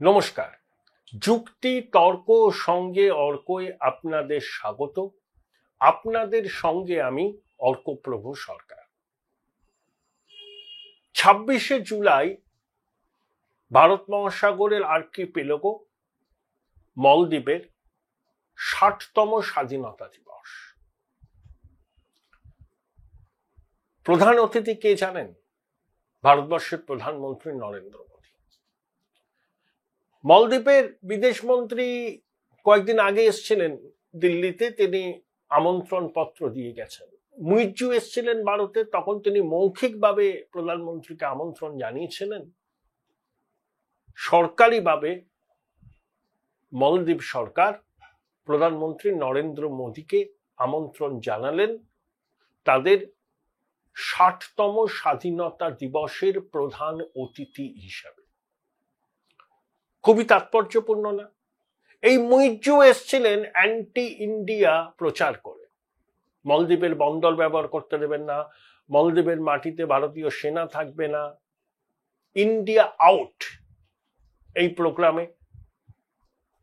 নমস্কার। যুক্তি তর্ক সঙ্গে অর্কই আপনাদের স্বাগত। আপনাদের সঙ্গে আমি অর্কপ্রভু সরকার। 26শে জুলাই ভারত মহাসাগরের আর্কিপেলাগো মলদ্বীপের 60তম স্বাধীনতা দিবস। প্রধান অতিথি কে জানেন? ভারতবর্ষের প্রধানমন্ত্রী নরেন্দ্র মোদী। মলদ্বীপের বিদেশ মন্ত্রী কয়েকদিন আগে এসেছিলেন দিল্লিতে, তিনি আমন্ত্রণ পত্র দিয়ে গেছেন। মুইজ্জু এসেছিলেন ভারতে, তখন তিনি মৌখিকভাবে প্রধানমন্ত্রীকে আমন্ত্রণ জানিয়েছিলেন। সরকারিভাবে মলদ্বীপ সরকার প্রধানমন্ত্রী নরেন্দ্র মোদীকে আমন্ত্রণ জানালেন তাদের 60তম স্বাধীনতা দিবসের প্রধান অতিথি হিসাবে। খুবই তাৎপর্যপূর্ণ না? এই মুইজ্জু এসেছিলেন অ্যান্টি ইন্ডিয়া প্রচার করে, মলদ্বীপের বন্দর ব্যবহার করতে দেবেন না, মলদ্বীপের মাটিতে ভারতীয় সেনা থাকবে না, ইন্ডিয়া আউট এই প্রোগ্রামে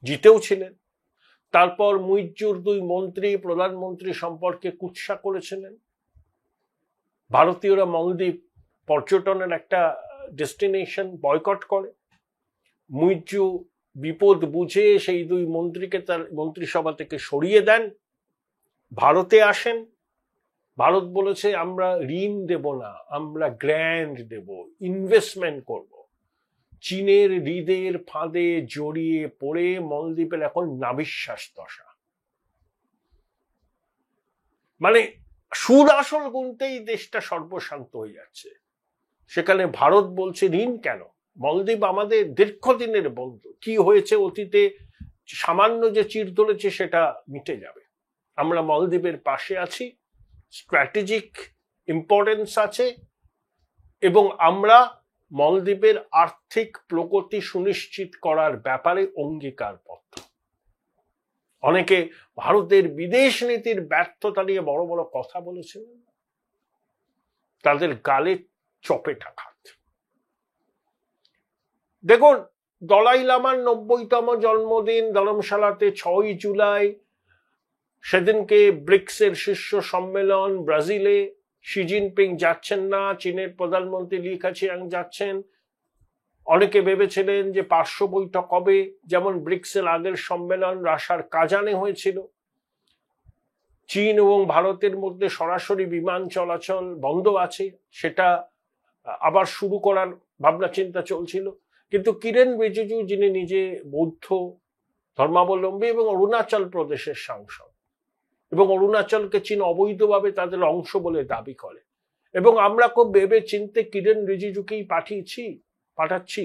জিতেও ছিলেন। তারপর মুইজ্জুর দুই মন্ত্রী প্রধানমন্ত্রী সম্পর্কে কুৎসা করেছিলেন। ভারতীয়রা মলদ্বীপ পর্যটনের একটা ডেস্টিনেশন বয়কট করে। মুইজ্জু বিপদ বুঝে সেই দুই মন্ত্রীকে তার মন্ত্রিসভা থেকে সরিয়ে দেন, ভারতে আসেন। ভারত বলেছে আমরা ঋণ দেব না, আমরা গ্র্যান্ট দেব, ইনভেস্টমেন্ট করব। চীনের হৃদের ফাঁদে জড়িয়ে পড়ে মলদ্বীপের এখন নাবিশ্বাস দশা। মানে সুদ আসল গুনতেই দেশটা সর্বশান্ত হয়ে যাচ্ছে। সেখানে ভারত বলছে ঋণ কেন? মলদ্বীপ আমাদের দীর্ঘদিনের বন্ধু, কি হয়েছে অতীতে সামান্য যে চির ধরেছে সেটা মিটে যাবে। আমরা মলদ্বীপের পাশে আছি, স্ট্র্যাটেজিক ইম্পর্টেন্স আছে, এবং আমরা মলদ্বীপের আর্থিক প্রগতি সুনিশ্চিত করার ব্যাপারে অঙ্গীকারবদ্ধ। অনেকে ভারতের বিদেশ নীতির ব্যর্থতা নিয়ে বড় বড় কথা বলেছিলেন, তাদের গালে চপেটাঘাত। দেখুন, দলাই লামার 90তম জন্মদিন ধর্মশালাতে 6ই জুলাই, সেদিনকে ব্রিক্সের শীর্ষ সম্মেলন ব্রাজিলে। শি জিনপিং যাচ্ছেন না, চীনের প্রধানমন্ত্রী লি কেচিয়াং যাচ্ছেন। অনেকে ভেবেছিলেন যে পার্শ্ব বৈঠক হবে, যেমন ব্রিক্সের আগের সম্মেলন রাশিয়ার কাজানে হয়েছিল। চীন এবং ভারতের মধ্যে সরাসরি বিমান চলাচল বন্ধ আছে, সেটা আবার শুরু করার ভাবনা চিন্তা চলছিল। কিন্তু কিরেন রিজিজু, যিনি নিজে বৌদ্ধ ধর্মাবলম্বী এবং অরুণাচল প্রদেশের সাংসদ, এবং অরুণাচলকে চীন অবৈধভাবে তাদের অংশ বলে দাবি করে, এবং আমরা খুব ভেবে চিনতে কিরেন রিজিজুকেই পাঠাচ্ছি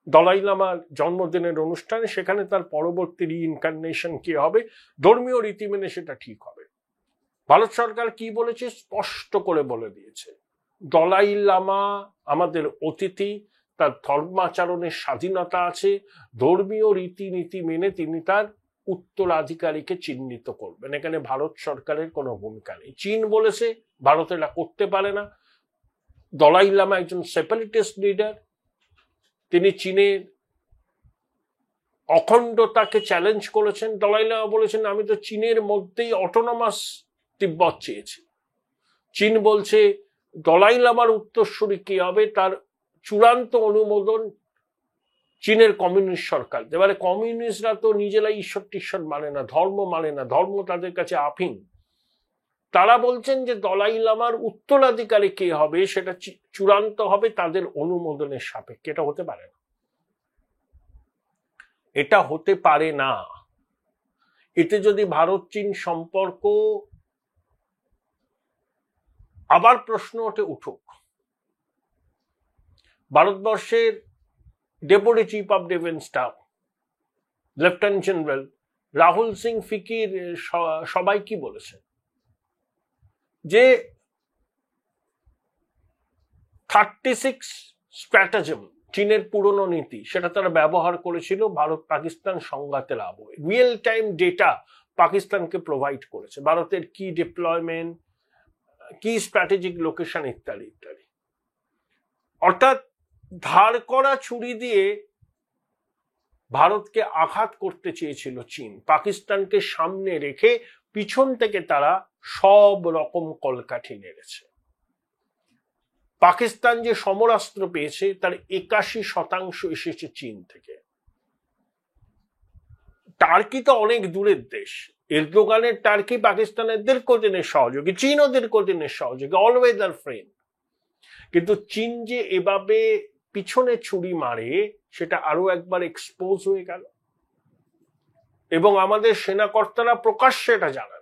দলাই লামার জন্মদিনের অনুষ্ঠানে। সেখানে তার পরবর্তী রিইনকার্নেশন কি হবে, ধর্মীয় রীতি মেনে সেটা ঠিক হবে। ভারত সরকার কি বলেছে স্পষ্ট করে বলে দিয়েছে, দলাই লামা আমাদের অতিথি, তার ধর্মাচরণের স্বাধীনতা আছে, ধর্মীয় রীতিনীতি মেনে তিনি তার উত্তরাধিকারীকে চিহ্নিত করবেন। এখানে ভারত সরকারের কোনো ভূমিকা নেই। চীন বলেছে ভারত এটা করতে পারে না। দলাই লামা একজন সেপারেটিস্ট লিডার, তিনি চীনের অখণ্ডতাকে চ্যালেঞ্জ করেছেন। দলাই লামা বলেছেন আমি তো চীনের মধ্যেই অটোনমাস তিব্বত চেয়েছি। চীন বলছে দলাই লামার উত্তরসূরি কি হবে তার চূড়ান্ত অনুমোদন চীনের কমিউনিস্ট সরকার। এবারে কমিউনিস্টরা তো নিজেরাই ঈশ্বর টিশ্বর মানে না, ধর্ম মানে না, ধর্ম তাদের কাছে আফিং। তারা বলছেন যে দলাই লামার উত্তরাধিকারী কে হবে সেটা চূড়ান্ত হবে তাদের অনুমোদনের সাপেক্ষে। এটা হতে পারে না, এটা হতে পারে না। এতে যদি ভারত চীন সম্পর্ক আবার প্রশ্ন উঠুক। ভারতবর্ষের deputy chief of defence staff lieutenant general Rahul Singh ফিকির সবাই কি বলেছে, যে 36 স্ট্র্যাটেজিম চীনের পুরনো নীতি, সেটা তারা ব্যবহার করেছিল ভারত পাকিস্তান সংঘাতের আবহে। রিয়েল টাইম ডেটা পাকিস্তানকে প্রোভাইড করেছে, ভারতের কি ডিপ্লয়মেন্ট, কি স্ট্র্যাটেজিক লোকেশন ইত্যাদি ইত্যাদি। অর্থাৎ ধার করা ছুরি দিয়ে ভারতকে আঘাত করতে চেয়েছিল চীন। পাকিস্তানকে সামনে রেখে পিছন থেকে তারা সব রকম কলকাঠি নেড়েছে। পাকিস্তান যে সমরাস্ত্র পেয়েছে তার 81% এসেছে চীন থেকে। টার্কি তো অনেক দূরের দেশ, এরদোগানের টার্কি পাকিস্তানের দীর্ঘদিনের সহযোগী, চীনও দীর্ঘদিনের সহযোগী, অলওয়েজ আর ফ্রেন্ড। কিন্তু চীন যে এভাবে পিছনে ছুরি মারে সেটা আরো একবার এক্সপোজ হয়ে গেল, এবং আমাদের সেনাকর্তারা প্রকাশ্যে এটা জানালেন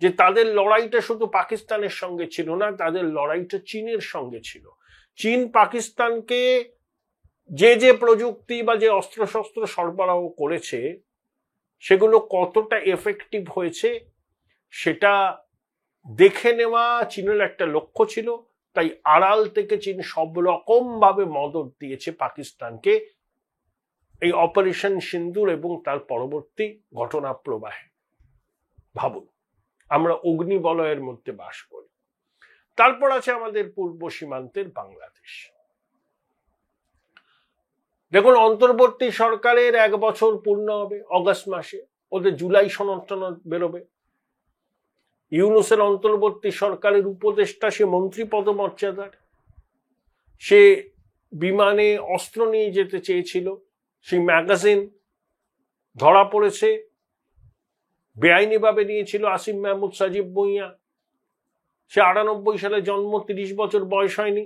যে তাদের লড়াইটা শুধু পাকিস্তানের সঙ্গে ছিল না, তাদের লড়াইটা চীনের সঙ্গে ছিল। চীন পাকিস্তানকে যে প্রযুক্তি বা যে অস্ত্রশস্ত্র সরবরাহ করেছে সেগুলো কতটা এফেক্টিভ হয়েছে সেটা দেখে নেওয়া চীনের একটা লক্ষ্য ছিল। তাই আড়াল থেকে চীন সব রকম ভাবে মদত দিয়েছে পাকিস্তানকে এই অপারেশন সিন্দুর এবং তার পরবর্তী ঘটনা প্রবাহে। ভাবুন, আমরা অগ্নিবলয়ের মধ্যে বাস করি। তারপর আছে আমাদের পূর্ব সীমান্তের বাংলাদেশ। দেখুন, অন্তর্বর্তী সরকারের 1 বছর পূর্ণ হবে অগস্ট মাসে, ওদের জুলাই সনদ বেরোবে। ইউনূসের অন্তর্বর্তী সরকারের উপদেষ্টা, সে মন্ত্রী পদমর্যাদার, সে বিমানে অস্ত্র নিয়ে যেতে চেয়েছিল, সেই ম্যাগাজিন ধরা পড়েছে, বেআইনিভাবে নিয়েছিল আসিম মাহমুদ সাজিব ভুঁইয়া। সে 98 সালে জন্ম, 30 বছর বয়স হয়নি।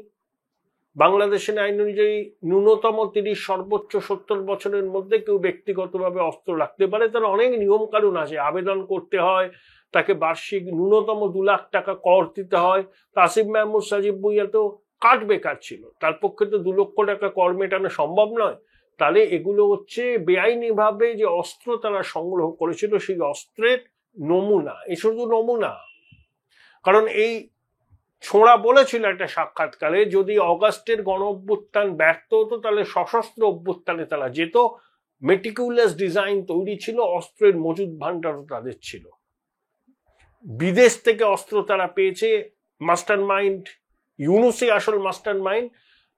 বাংলাদেশের আইন অনুযায়ী ন্যূনতম 30, সর্বোচ্চ 70 বছরের মধ্যে কেউ ব্যক্তিগতভাবে অস্ত্র রাখতে পারে। তার অনেক নিয়ম কানুন আছে, আবেদন করতে হয়, তাকে বার্ষিক ন্যূনতম 2 লাখ টাকা কর দিতে হয়। আসিফ মাহমুদ সাজিব ভুঁইয়া তো কাঠ বেকার ছিল, তার পক্ষে তো 2 লক্ষ টাকা কর মেটানো সম্ভব নয়। তাহলে এগুলো হচ্ছে বেআইনিভাবে যে অস্ত্র তারা সংগ্রহ করেছিল সেই অস্ত্রের নমুনা। এই শুধু নমুনা, কারণ এই ছোঁড়া বলেছিল একটা সাক্ষাৎকারে, যদি অগাস্টের গণ অভ্যুত্থান ব্যর্থ হতো তাহলে সশস্ত্র অভ্যুত্থানে তারা যেত। মেটিকুলাস ডিজাইন তৈরি ছিল, অস্ত্রের মজুদ ভান্ডারও তাদের ছিল। বিদেশ থেকে অস্ত্র তারা পেয়েছে। মাস্টার মাইন্ড ইউনূসই আসল মাস্টার মাইন্ড,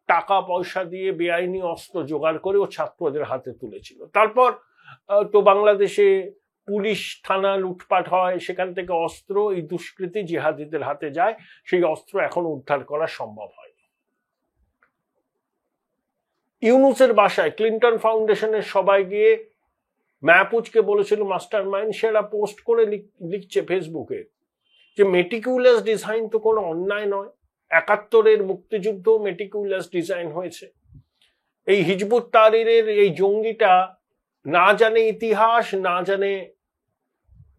টাকা পয়সা দিয়ে বেআইনি অস্ত্র জোগাড় করে ও ছাত্রদের হাতে তুলেছিল। তারপর তো বাংলাদেশে পুলিশ থানা লুটপাট হয়, সেখান থেকে অস্ত্র এই দুষ্কৃতী জিহাদিদের হাতে যায়। সেই অস্ত্র এখন উদ্ধার করা সম্ভব হয়। ইউনূসের বাসায় ক্লিন্টন ফাউন্ডেশনের সবাই গিয়ে মাহফুজকে বলেছিল মাস্টার মাইন্ড, সেরা পোস্ট করে লিখছে ফেসবুকে যে মেটিকুলাস ডিজাইন তো কোনো অন্যায় নয়, 71-এর মুক্তিযুদ্ধ মেটিকুলাস ডিজাইন হয়েছে। এই হিজবুত তাহরিরের এই জঙ্গিটা না জানে ইতিহাস, না জানে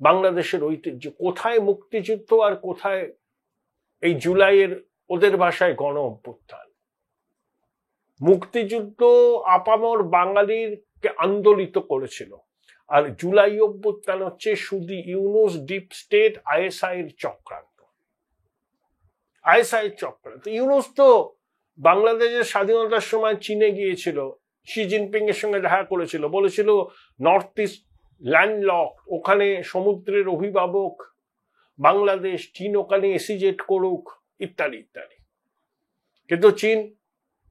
বাংলাদেশের ঐতিহ্য, কোথায় মুক্তিযুদ্ধ আর কোথায় এই জুলাইয়ের ওদের ভাষায় গণ অভ্যুত্থান। মুক্তিযুদ্ধ আপামর বাঙালিরকে আন্দোলিত করেছিল, আর জুলাই অভ্যুত্থান হচ্ছে শুধু ইউনূস, ডিপ স্টেট, আইএসআই এর চক্রান্ত। আইএসআই চক্রান্ত। ইউনূস তো বাংলাদেশের স্বাধীনতার সময় চীনে গিয়েছিল, শি জিনপিং এর সঙ্গে দেখা করেছিল, বলেছিল নর্থ ইস্ট ল্যান্ডলক, ওখানে সমুদ্রের অভিভাবক বাংলাদেশ, চীন ওখানে এসিজেট করুক, ইত্যাদি ইত্যাদি। কিন্তু চীন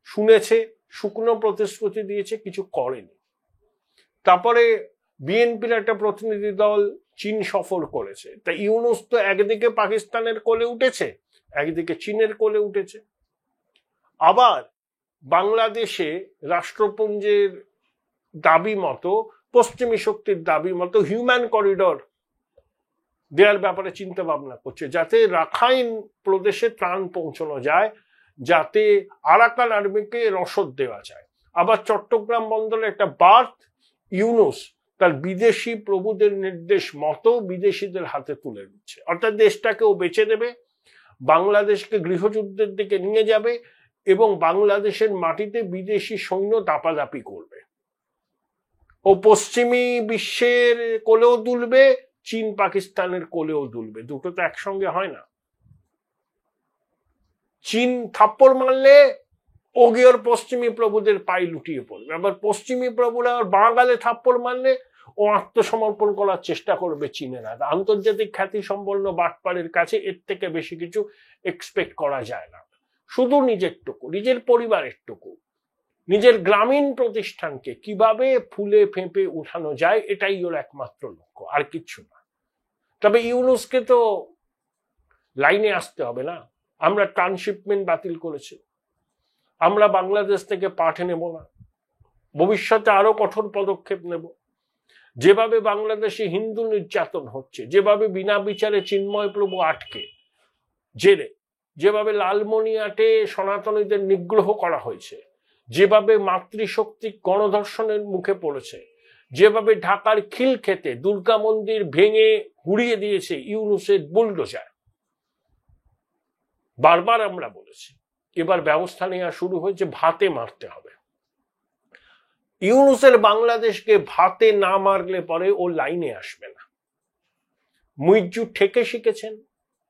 শুনেছে, শুকনো প্রতিশ্রুতি দিয়েছে, কিছু করেনি। তারপরে বিএনপির একটা প্রতিনিধি দল চীন সফর করেছে। তা ইউনূস তো একদিকে পাকিস্তানের কোলে উঠেছে, একদিকে চীনের কোলে উঠেছে। আবার বাংলাদেশে রাষ্ট্রপুঞ্জের দাবি মতো, পশ্চিমী শক্তির দাবি মতো হিউম্যান করিডর দেওয়ার ব্যাপারে চিন্তা ভাবনা করছে, যাতে রাখাইন প্রদেশে ত্রাণ পৌঁছানো যায়, যাতে আরাকান আর্মিকে রসদ দেওয়া যায়। আবার চট্টগ্রাম বন্দরে একটা বার্থ ইউনূস তার বিদেশি প্রভুদের নির্দেশ মতো বিদেশিদের হাতে তুলে দিচ্ছে। অর্থাৎ দেশটাকেও বেঁচে দেবে, বাংলাদেশকে গৃহযুদ্ধের দিকে নিয়ে যাবে এবং বাংলাদেশের মাটিতে বিদেশি সৈন্য দাপাদাপি করবে। ও পশ্চিমী বিশ্বের কোলেও দুলবে, চীন পাকিস্তানের কোলেও দুলবে। দুটো তো একসঙ্গে হয় না। চীন থাপ্পড় মারলে ও গিয়ে ওর পশ্চিমী প্রভুদের পায়ে লুটিয়ে পড়বে, আবার পশ্চিমী প্রভুরা ওর বাঙালে থাপ্পড় মারলে ও আত্মসমর্পণ করার চেষ্টা করবে চীনেরা। আন্তর্জাতিক খ্যাতি সম্পন্ন বাটপাড়ের কাছে এর থেকে বেশি কিছু এক্সপেক্ট করা যায় না। শুধু নিজের টুকু, নিজের পরিবারের টুকু, নিজের গ্রামীণ প্রতিষ্ঠানকে কিভাবে ফুলে ফেঁপে উঠানো যায়, এটাই ওর একমাত্র লক্ষ্য, আর কিচ্ছু না। তবে ইউনূসকে তো লাইনে আসতে হবে না। আমরা ট্রান্সশিপমেন্ট বাতিল করেছি, আমরা বাংলাদেশ থেকে পাঠ নেব না, ভবিষ্যতে আরো কঠোর পদক্ষেপ নেব। যেভাবে বাংলাদেশে হিন্দু নির্যাতন হচ্ছে, যেভাবে বিনা বিচারে চিন্ময় প্রভু আটকে জেলে, যেভাবে লালমনিরহাটে সনাতনীদের নিগ্রহ করা হয়েছে, যেভাবে মাতৃশক্তি গণধর্ষণের মুখে পড়েছে, যেভাবে ঢাকার খিলক্ষেতে দুর্গা মন্দির ভেঙে গুড়িয়ে দিয়েছে ইউনূসের বুলডোজার, বারবার আমরা বলেছি, এবার ব্যবস্থা নেওয়া শুরু হয়েছে, ভাতে মারতে হবে। ইউনূসের বাংলাদেশকে ভাতে না মারলে পরে ও লাইনে আসবে না। মুইজ্জু ঠেকে শিখেছেন,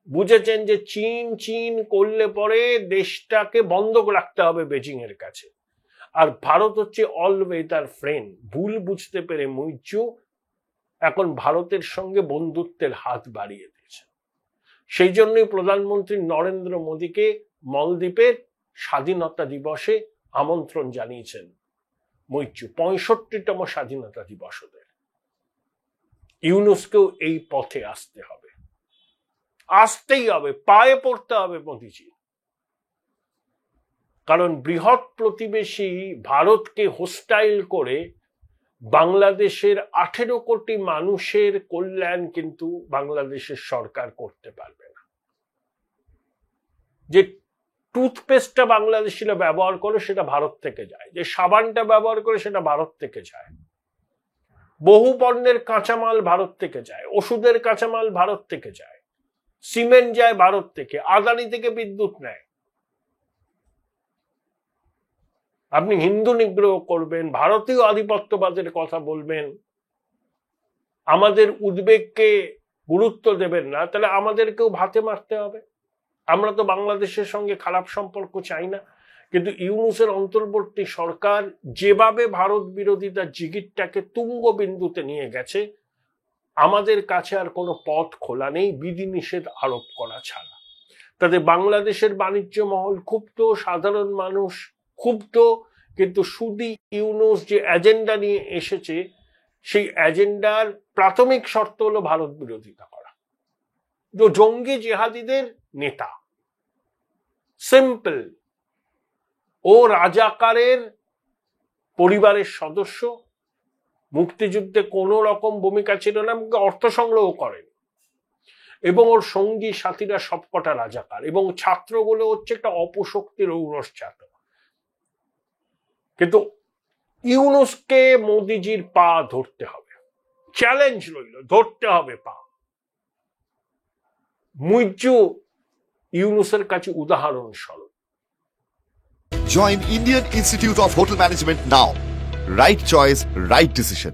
বুঝেছেন যে চীন চীন করলে পরে দেশটাকে বন্ধ রাখতে হবে বেজিং এর কাছে, আর ভারত হচ্ছে অলওয়েদার ফ্রেন্ড। ভুল বুঝতে পেরে মুইজ্জু এখন ভারতের সঙ্গে বন্ধুত্বের হাত বাড়িয়ে দিয়েছে। সেই জন্যই প্রধানমন্ত্রী নরেন্দ্র মোদীকে মালদ্বীপের স্বাধীনতা দিবসে আমন্ত্রণ জানিয়েছেন মুইজ্জু, 65তম স্বাধীনতা দিবস ওদের। ইউনূসকেও এই পথে আসতে হবে, আসতেই হবে, পায়ে পড়তে হবে মোদীজি। কারণ বৃহৎ প্রতিবেশী ভারতকে হোস্টাইল করে বাংলাদেশের 18 কোটি মানুষের কল্যাণ কিন্তু বাংলাদেশের সরকার করতে পারবে না। যে টুথপেস্টটা বাংলাদেশিরা ব্যবহার করে সেটা ভারত থেকে যায়, যে সাবানটা ব্যবহার করে সেটা ভারত থেকে যায়, বহু পণ্যের কাঁচামাল ভারত থেকে যায়, ওষুধের কাঁচামাল ভারত থেকে যায়, সিমেন্ট যায় ভারত থেকে, আদানি থেকে বিদ্যুৎ নেয়। আপনি হিন্দু নিগ্রহ করবেন, ভারতীয় আধিপত্যবাদের কথা বলবেন, আমাদের উদ্বেগকে গুরুত্ব দেবেন না, তাহলে আমাদেরকেও ভাতে মারতে হবে। আমরা তো বাংলাদেশের সঙ্গে খারাপ সম্পর্ক চাই না, কিন্তু ইউনূসের অন্তর্বর্তী সরকার যেভাবে ভারত বিরোধিতার জিগিরটাকে তুঙ্গ বিন্দুতে নিয়ে গেছে, আমাদের কাছে আর কোনো পথ খোলা নেই বিধিনিষেধ আরোপ করা ছাড়া। তাতে বাংলাদেশের বাণিজ্য মহল ক্ষুব্ধ, সাধারণ মানুষ ক্ষুব্ধ, কিন্তু শুধু ইউনূস যে এজেন্ডা নিয়ে এসেছে সেই এজেন্ডার প্রাথমিক শর্ত হলো ভারত বিরোধিতা করা। জঙ্গি জেহাদিদের নেতা, সিম্পল। ও রাজাকারের পরিবারের সদস্য, মুক্তিযুদ্ধে কোনো রকম ভূমিকা ছিল না, অর্থ সংগ্রহ করেন, এবং ওর সঙ্গী সাথীরা সবকটা রাজাকার, এবং ছাত্রগুলো হচ্ছে একটা অপশক্তির ঔরস ছাত্র। কিন্তু ইউনূসকে মোদিজির পা ধরতে হবে, চ্যালেঞ্জ রইল, ধরতে হবে পা। মুইজ্জু ইউনূসের কাছে উদাহরণ স্বরূপ। Join Indian Institute of Hotel Management now. Right choice, right decision.